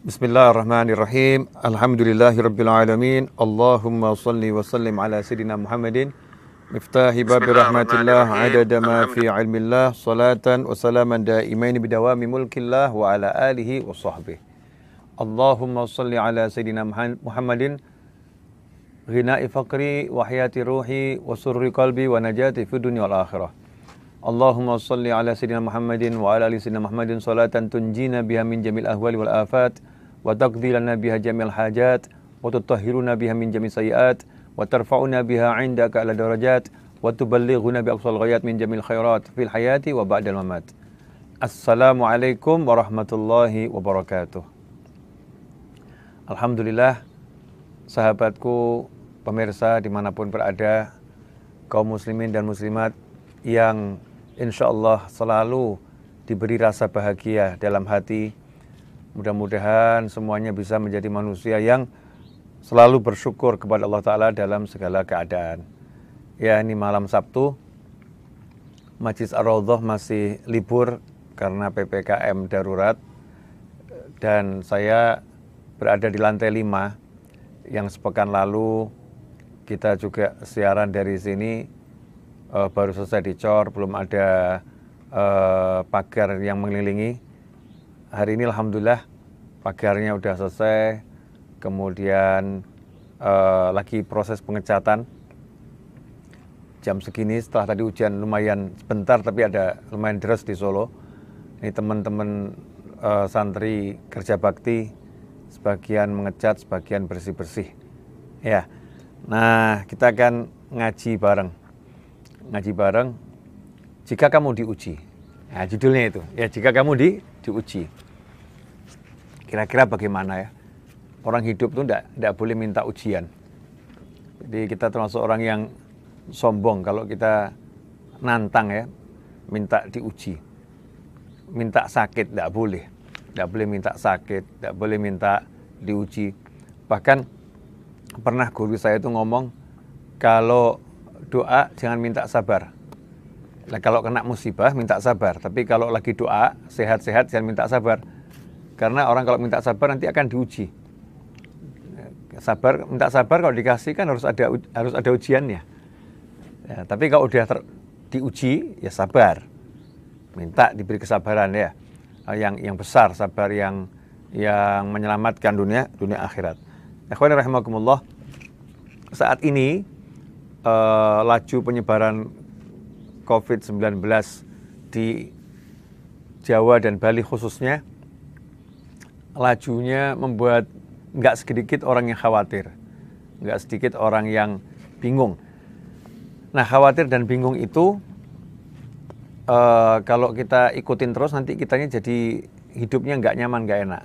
Bismillahirrahmanirrahim. Alhamdulillahirabbil alamin. Allahumma shalli wa sallim ala sayidina Muhammadin miftahi babi rahmatillah adada ma fi ilmillah salatan wa salaman daimain bidawami mulkillah wa ala alihi wa sahbihi. Allahumma shalli ala sayidina Muhammadin ghina'i faqri wa hayati ruhi wa surri qalbi wa najati fid dunya wal akhirah. Allahumma salli ala sayyidina Muhammadin wa ala ali sayyidina Muhammadin salatan tunjina biha min jamil ahwali wal afat wa taqdi lana biha jamil hajat wa tutahhiruna biha min jamil sayiat wa tarfa'una biha 'indaka ala darajat wa tuballighuna bi aqsal ghayat min jamil khairat fil hayati wa ba'dal mamat. Assalamualaikum warahmatullahi wabarakatuh. Alhamdulillah, sahabatku pemirsa dimanapun berada, kaum muslimin dan muslimat yang insya Allah selalu diberi rasa bahagia dalam hati. Mudah-mudahan semuanya bisa menjadi manusia yang selalu bersyukur kepada Allah Ta'ala dalam segala keadaan. Ya, ini malam Sabtu, Masjid Ar-Raudhah masih libur karena PPKM darurat. Dan saya berada di lantai 5, yang sepekan lalu kita juga siaran dari sini. Baru selesai dicor, belum ada pagar yang mengelilingi. Hari ini alhamdulillah pagarnya udah selesai, kemudian lagi proses pengecatan. Jam segini setelah tadi hujan lumayan sebentar, tapi ada lumayan deras di Solo. Ini teman-teman santri kerja bakti, sebagian mengecat, sebagian bersih-bersih. Ya, nah kita akan ngaji bareng. Jika kamu diuji. Nah, judulnya itu. Ya, jika kamu diuji. Kira-kira bagaimana ya? Orang hidup itu enggak boleh minta ujian. Jadi kita termasuk orang yang sombong kalau kita nantang ya, minta diuji. Minta sakit enggak boleh. Enggak boleh minta sakit, enggak boleh minta diuji. Bahkan pernah guru saya itu ngomong, kalau doa jangan minta sabar. Nah, kalau kena musibah minta sabar, tapi kalau lagi doa sehat-sehat jangan minta sabar. Karena orang kalau minta sabar nanti akan diuji. Minta sabar kalau dikasih kan harus ada ujiannya. Ya, tapi kalau udah diuji ya sabar. Minta diberi kesabaran ya. Yang besar, sabar yang menyelamatkan dunia akhirat. Ikhwani rahimakumullah. Saat ini laju penyebaran COVID-19 di Jawa dan Bali khususnya, lajunya membuat nggak sedikit orang yang khawatir, nggak sedikit orang yang bingung. Nah, khawatir dan bingung itu kalau kita ikutin terus nanti kitanya jadi hidupnya nggak nyaman, nggak enak.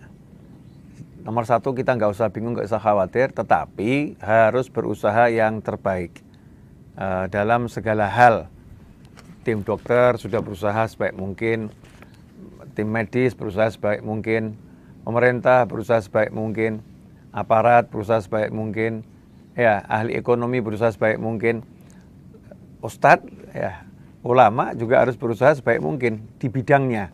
Nomor satu, kita nggak usah bingung, nggak usah khawatir, tetapi harus berusaha yang terbaik. Dalam segala hal, tim dokter sudah berusaha sebaik mungkin, tim medis berusaha sebaik mungkin, pemerintah berusaha sebaik mungkin, aparat berusaha sebaik mungkin, ya ahli ekonomi berusaha sebaik mungkin, ustadz, ya ulama juga harus berusaha sebaik mungkin di bidangnya.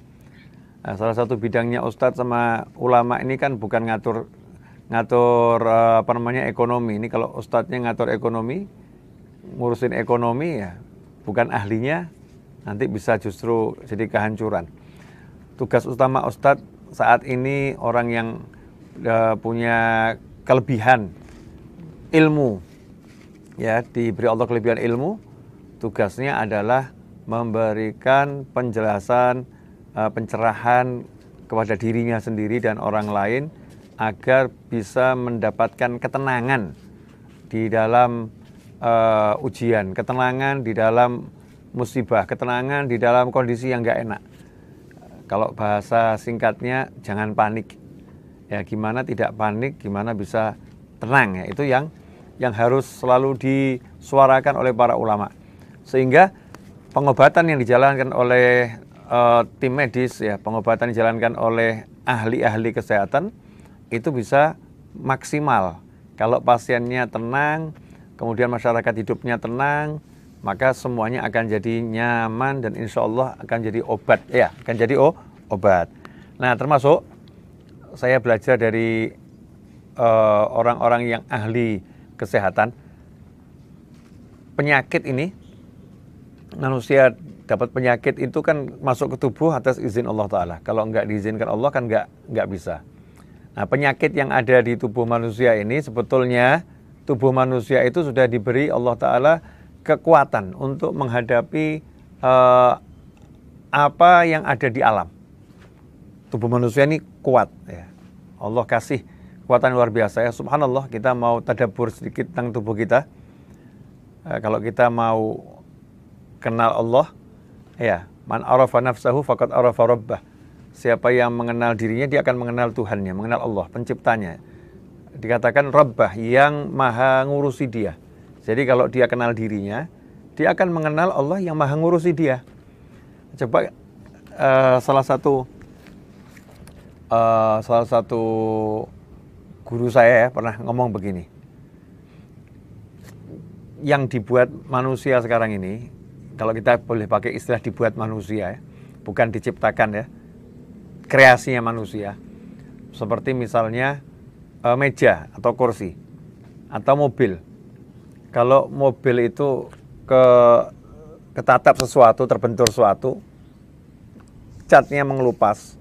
Nah, salah satu bidangnya ustadz sama ulama ini kan bukan ngatur ekonomi. Ini kalau ustadznya ngatur ekonomi, ngurusin ekonomi ya bukan ahlinya, nanti bisa justru jadi kehancuran. Tugas utama ustadz saat ini orang yang punya kelebihan ilmu, ya diberi Allah kelebihan ilmu, tugasnya adalah memberikan penjelasan, pencerahan kepada dirinya sendiri dan orang lain agar bisa mendapatkan ketenangan di dalam ujian, ketenangan di dalam musibah, ketenangan di dalam kondisi yang nggak enak. Kalau bahasa singkatnya jangan panik. Ya, gimana tidak panik, gimana bisa tenang ya. Itu yang harus selalu disuarakan oleh para ulama. Sehingga pengobatan yang dijalankan oleh tim medis ya, pengobatan dijalankan oleh ahli-ahli kesehatan itu bisa maksimal. Kalau pasiennya tenang, kemudian masyarakat hidupnya tenang, maka semuanya akan jadi nyaman dan insya Allah akan jadi obat ya, akan jadi obat. Nah, termasuk saya belajar dari orang-orang yang ahli kesehatan, penyakit ini, manusia dapat penyakit itu kan masuk ke tubuh atas izin Allah Ta'ala. Kalau nggak diizinkan Allah kan nggak bisa. Nah, penyakit yang ada di tubuh manusia ini sebetulnya tubuh manusia itu sudah diberi Allah Ta'ala kekuatan untuk menghadapi apa yang ada di alam. Tubuh manusia ini kuat ya. Allah kasih kekuatan luar biasa ya. Subhanallah, kita mau tadabbur sedikit tentang tubuh kita. Kalau kita mau kenal Allah, ya, man arafa nafsahu faqad arafa rabbah. Siapa yang mengenal dirinya, dia akan mengenal Tuhannya, mengenal Allah, penciptanya. Dikatakan rabbah, yang maha ngurusi dia. Jadi kalau dia kenal dirinya, dia akan mengenal Allah yang maha ngurusi dia. Coba salah satu guru saya ya, pernah ngomong begini. Yang dibuat manusia sekarang ini, kalau kita boleh pakai istilah dibuat manusia ya, bukan diciptakan ya, kreasinya manusia. Seperti misalnya meja atau kursi atau mobil. Kalau mobil itu ketatap sesuatu, terbentur sesuatu, catnya mengelupas,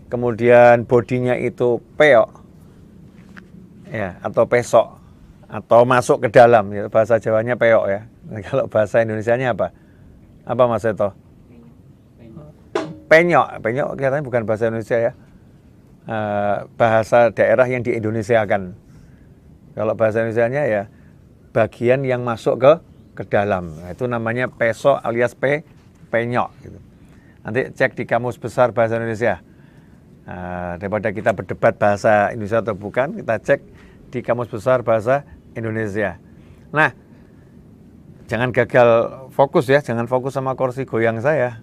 kemudian bodinya itu peok, ya, atau pesok, atau masuk ke dalam, ya, bahasa Jawanya peok ya. Nah, kalau bahasa Indonesianya apa? Apa Mas Eto? Penyok, penyok kelihatannya bukan bahasa Indonesia ya. Bahasa daerah yang di Indonesia kan. Kalau bahasa Indonesianya ya bagian yang masuk ke dalam. Nah, itu namanya pesok alias penyok. Gitu. Nanti cek di Kamus Besar Bahasa Indonesia. Daripada kita berdebat bahasa Indonesia atau bukan, kita cek di Kamus Besar Bahasa Indonesia. Nah, jangan gagal fokus ya, jangan fokus sama kursi goyang saya.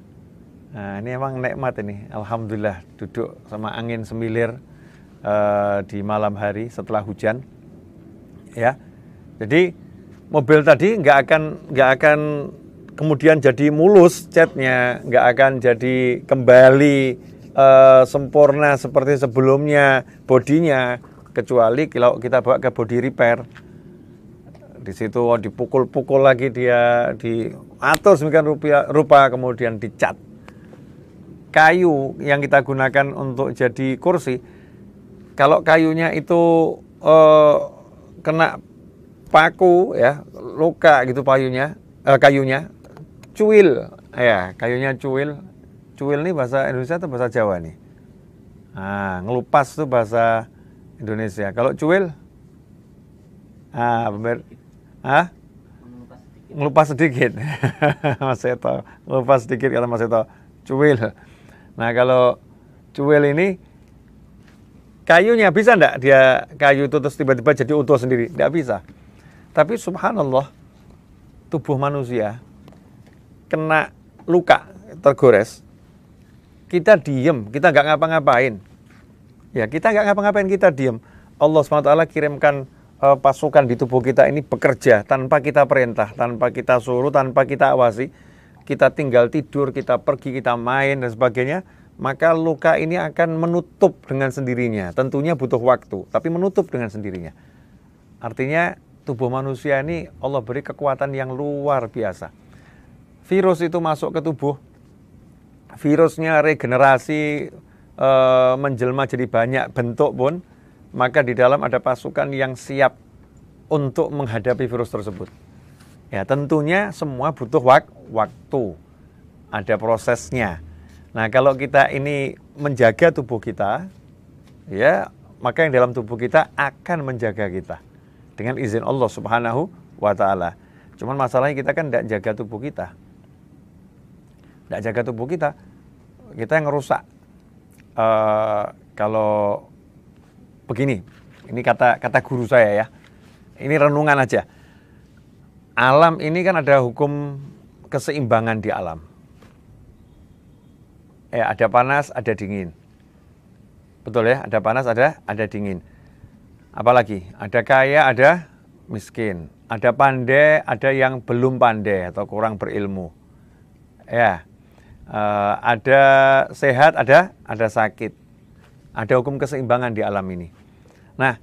Nah, ini emang nikmat ini, alhamdulillah duduk sama angin semilir di malam hari setelah hujan. Ya, jadi mobil tadi nggak akan kemudian jadi mulus catnya, nggak akan jadi kembali sempurna seperti sebelumnya bodinya, kecuali kalau kita bawa ke body repair. Di situ dipukul-pukul lagi dia, diatur sedemikian rupa kemudian dicat. Kayu yang kita gunakan untuk jadi kursi, kalau kayunya itu kena paku ya, luka gitu kayunya cuil ya, kayunya cuil. Cuil ini bahasa Indonesia atau bahasa Jawa nih? Nah, ngelupas itu bahasa Indonesia. Kalau cuil, ngelupas sedikit. Mas Eto, ngelupas sedikit kata Mas Eto, cuil. Nah, kalau cuil ini kayunya bisa enggak dia kayu itu terus tiba-tiba jadi utuh sendiri? Enggak bisa. Tapi subhanallah, tubuh manusia kena luka, tergores, kita diem, kita nggak ngapa-ngapain. Ya, kita nggak ngapa-ngapain, kita diem. Allah SWT kirimkan pasukan di tubuh kita ini bekerja tanpa kita perintah, tanpa kita suruh, tanpa kita awasi. Kita tinggal tidur, kita pergi, kita main dan sebagainya, maka luka ini akan menutup dengan sendirinya. Tentunya butuh waktu, tapi menutup dengan sendirinya. Artinya tubuh manusia ini Allah beri kekuatan yang luar biasa. Virus itu masuk ke tubuh, virusnya regenerasi, menjelma jadi banyak bentuk pun, maka di dalam ada pasukan yang siap untuk menghadapi virus tersebut. Ya, tentunya semua butuh waktu, ada prosesnya. Nah, kalau kita ini menjaga tubuh kita, ya, maka yang dalam tubuh kita akan menjaga kita dengan izin Allah Subhanahu wa Ta'ala. Cuman masalahnya kita kan tidak jaga tubuh kita. Tidak jaga tubuh kita yang ngerusak. Kalau begini, ini kata guru saya ya, ini renungan aja. Alam ini kan ada hukum keseimbangan di alam. Ya, ada panas, ada dingin. Betul ya, ada panas, ada dingin. Apalagi, ada kaya, ada miskin. Ada pandai, ada yang belum pandai atau kurang berilmu. Ya, ada sehat, ada sakit. Ada hukum keseimbangan di alam ini. Nah,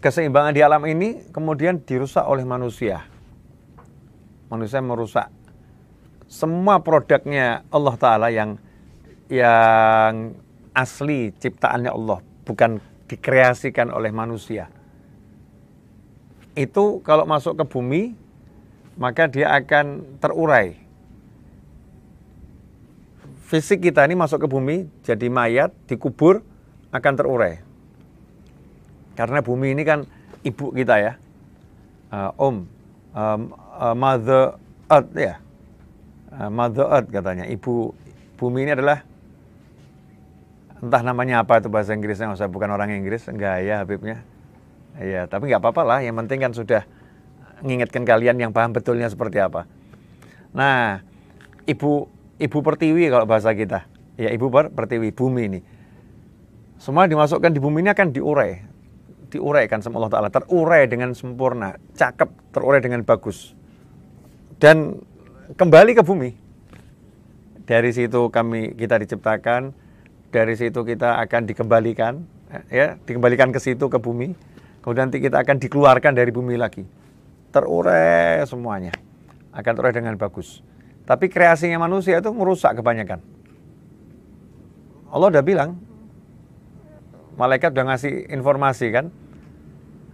keseimbangan di alam ini kemudian dirusak oleh manusia. Manusia merusak semua produknya Allah Ta'ala yang asli ciptaannya Allah, bukan dikreasikan oleh manusia. Itu kalau masuk ke bumi, maka dia akan terurai. Fisik kita ini masuk ke bumi, jadi mayat, dikubur, akan terurai. Karena bumi ini kan ibu kita ya, Mother Earth ya, Mother Earth katanya. Ibu bumi ini adalah, entah namanya apa itu bahasa Inggrisnya, saya bukan orang Inggris, enggak ya Habibnya. Ya, tapi nggak apa-apa lah, yang penting kan sudah mengingatkan kalian yang paham betulnya seperti apa. Nah, ibu pertiwi kalau bahasa kita, ya ibu pertiwi, bumi ini. Semua dimasukkan di bumi ini akan diuraikan sama Allah Ta'ala, terurai dengan sempurna, cakep, terurai dengan bagus. Dan kembali ke bumi. Dari situ kita diciptakan, dari situ kita akan dikembalikan, ya, dikembalikan ke situ, ke bumi. Kemudian nanti kita akan dikeluarkan dari bumi lagi. Terurai semuanya, akan terurai dengan bagus. Tapi kreasinya manusia itu merusak kebanyakan. Allah udah bilang, malaikat udah ngasih informasi kan,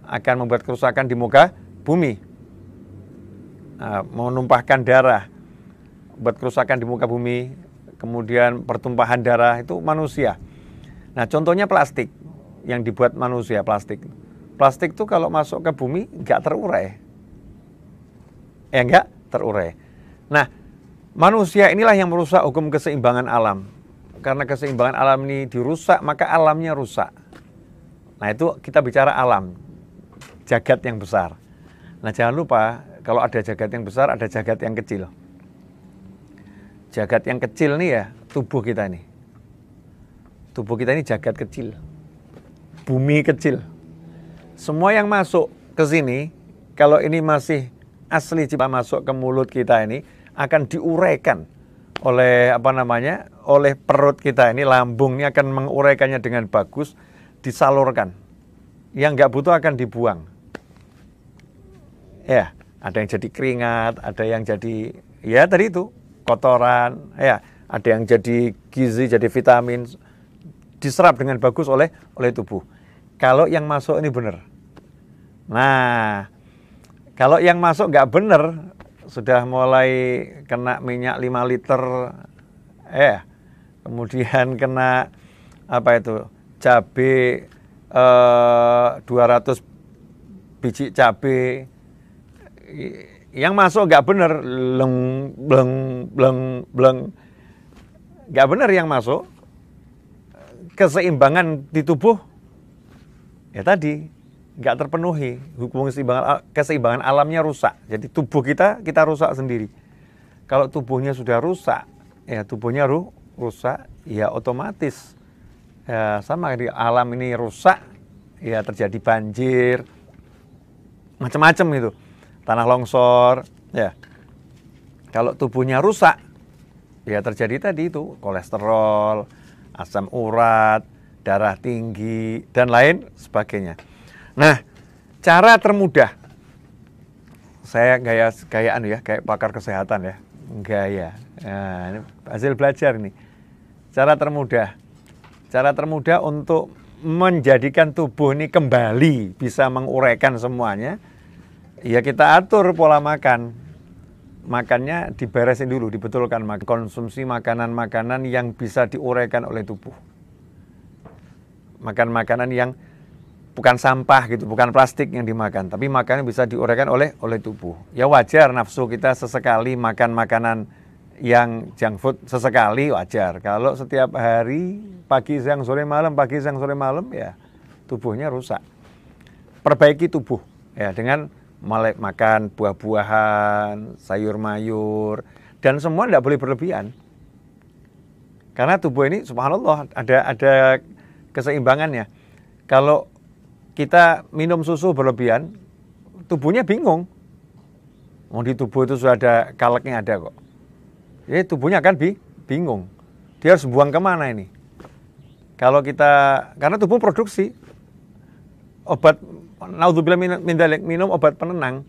akan membuat kerusakan di muka bumi, menumpahkan darah, buat kerusakan di muka bumi, kemudian pertumpahan darah, itu manusia. Nah, contohnya plastik yang dibuat manusia, plastik itu kalau masuk ke bumi nggak terurai, nggak terurai. Nah, manusia inilah yang merusak hukum keseimbangan alam. Karena keseimbangan alam ini dirusak, maka alamnya rusak. Nah, itu kita bicara alam, jagat yang besar. Nah, jangan lupa, kalau ada jagat yang besar, ada jagat yang kecil. Jagat yang kecil nih ya, tubuh kita ini. Tubuh kita ini jagat kecil. Bumi kecil. Semua yang masuk ke sini, kalau ini masih asli cipta masuk ke mulut kita ini, akan diuraikan oleh oleh perut kita ini, lambung ini akan menguraikannya dengan bagus, disalurkan. Yang nggak butuh akan dibuang. Ya, ada yang jadi keringat, ada yang jadi, ya tadi itu, kotoran, ya, ada yang jadi gizi, jadi vitamin, diserap dengan bagus oleh tubuh. Kalau yang masuk ini benar. Nah, kalau yang masuk nggak benar, sudah mulai kena minyak 5 liter, kemudian kena cabai 200 biji cabai, yang masuk nggak benar, bleng, nggak benar yang masuk, keseimbangan di tubuh, ya tadi, nggak terpenuhi, hukum keseimbangan alamnya rusak. Jadi tubuh kita rusak sendiri. Kalau tubuhnya sudah rusak, ya tubuhnya rusak, ya otomatis ya sama di alam ini rusak, ya terjadi banjir, macam-macam itu, tanah longsor, ya. Kalau tubuhnya rusak, ya terjadi tadi itu kolesterol, asam urat, darah tinggi, dan lain sebagainya. Nah, cara termudah, saya kayak pakar kesehatan ya, gaya. Nah, ini hasil belajar ini. Cara termudah untuk menjadikan tubuh ini kembali bisa menguraikan semuanya, ya kita atur pola makan. Makannya diberesin dulu, dibetulkan, konsumsi makanan-makanan yang bisa diuraikan oleh tubuh. Makan makanan yang bukan sampah gitu, bukan plastik yang dimakan, tapi makanan bisa diuraikan oleh tubuh. Ya wajar nafsu kita sesekali makan makanan yang junk food, sesekali wajar. Kalau setiap hari pagi siang sore malam, ya tubuhnya rusak. Perbaiki tubuh ya dengan makan buah-buahan, sayur-mayur, dan semua tidak boleh berlebihan. Karena tubuh ini subhanallah ada keseimbangannya. Kalau kita minum susu berlebihan, tubuhnya bingung. Mau di tubuh itu sudah ada kaleknya ada kok. Jadi tubuhnya akan bingung. Dia harus buang kemana ini? Kalau kita, karena tubuh produksi obat, naudzubillah min dzalik, minum obat penenang,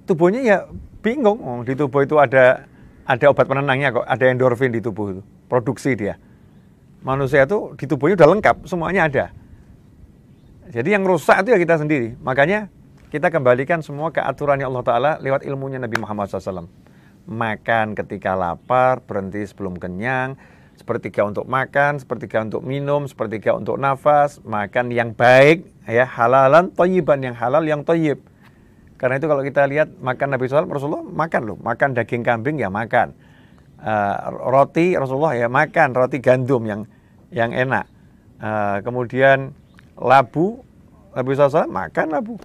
tubuhnya ya bingung. Oh, di tubuh itu ada obat penenangnya kok, ada endorfin di tubuh itu, produksi dia. Manusia itu di tubuhnya udah lengkap, semuanya ada. Jadi yang rusak itu ya kita sendiri. Makanya kita kembalikan semua ke aturannya Allah Ta'ala lewat ilmunya Nabi Muhammad SAW. Makan ketika lapar, berhenti sebelum kenyang, sepertiga untuk makan, sepertiga untuk minum, sepertiga untuk nafas, makan yang baik, ya, halalan, thayyiban, yang halal, yang thayyib. Karena itu kalau kita lihat makan Nabi SAW, Rasulullah makan loh, makan daging kambing ya makan, roti Rasulullah ya makan, roti gandum yang enak, kemudian labu, Nabi SAW makan labu,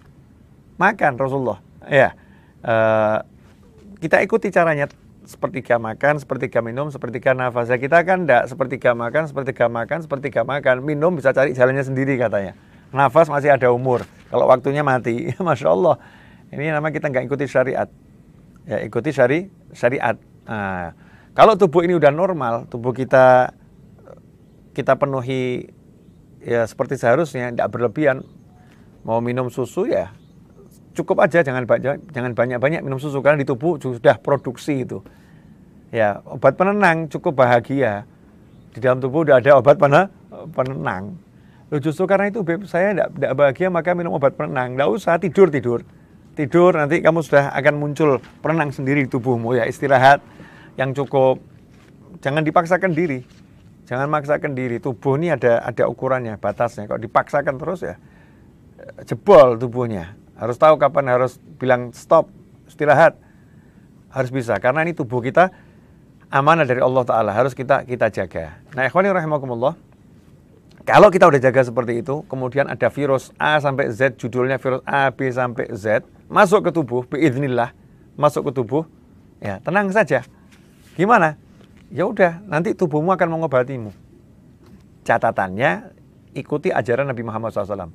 makan Rasulullah, ya, kita ikuti caranya. Sepertiga makan, sepertiga minum, sepertiga nafas. Ya kita kan enggak sepertiga makan, sepertiga makan, sepertiga makan. Minum bisa cari jalannya sendiri katanya. Nafas masih ada umur. Kalau waktunya mati, Masya Allah. Ini namanya kita nggak ikuti syariat. Ya ikuti syariat. Nah, kalau tubuh ini udah normal, tubuh kita penuhi ya seperti seharusnya, tidak berlebihan. Mau minum susu ya cukup aja, jangan banyak-banyak minum susu, karena di tubuh sudah produksi itu. Ya, obat penenang cukup bahagia. Di dalam tubuh udah ada obat penenang. Loh, justru karena itu saya tidak bahagia maka minum obat penenang. Nggak usah tidur nanti kamu sudah akan muncul penenang sendiri di tubuhmu. Ya istirahat yang cukup. Jangan dipaksakan diri. Jangan maksakan diri. Tubuh ini ada ukurannya, batasnya. Kalau dipaksakan terus ya jebol tubuhnya. Harus tahu kapan harus bilang stop, istirahat. Harus bisa, karena ini tubuh kita amanah dari Allah Ta'ala, harus kita jaga. Nah, ikhwani rahimakumullah, kalau kita udah jaga seperti itu, kemudian ada virus A sampai Z, judulnya virus A, B sampai Z, masuk ke tubuh, biiznillah, masuk ke tubuh, ya tenang saja. Gimana? Ya udah, nanti tubuhmu akan mengobatimu. Catatannya, ikuti ajaran Nabi Muhammad SAW.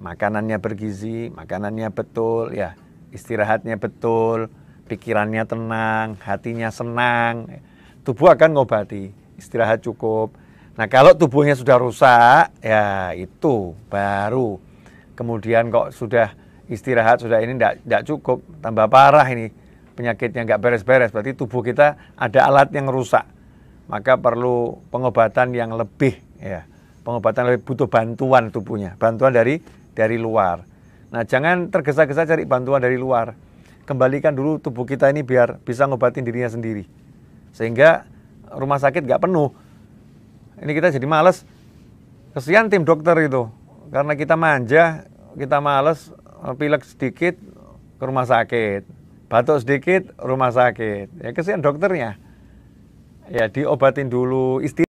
Makanannya bergizi, makanannya betul, ya istirahatnya betul, pikirannya tenang, hatinya senang, tubuh akan ngobati, istirahat cukup. Nah kalau tubuhnya sudah rusak, ya itu baru. Kemudian kok sudah istirahat, sudah ini tidak cukup, tambah parah ini penyakitnya nggak beres-beres, berarti tubuh kita ada alat yang rusak. Maka perlu pengobatan yang lebih, ya pengobatan lebih, butuh bantuan tubuhnya, bantuan dari luar. Nah jangan tergesa-gesa cari bantuan dari luar. Kembalikan dulu tubuh kita ini biar bisa ngobatin dirinya sendiri. Sehingga rumah sakit nggak penuh. Ini kita jadi males. Kesian tim dokter itu. Karena kita manja, kita males, pilek sedikit ke rumah sakit, batuk sedikit rumah sakit. Ya kesian dokternya. Ya diobatin dulu, istirahat.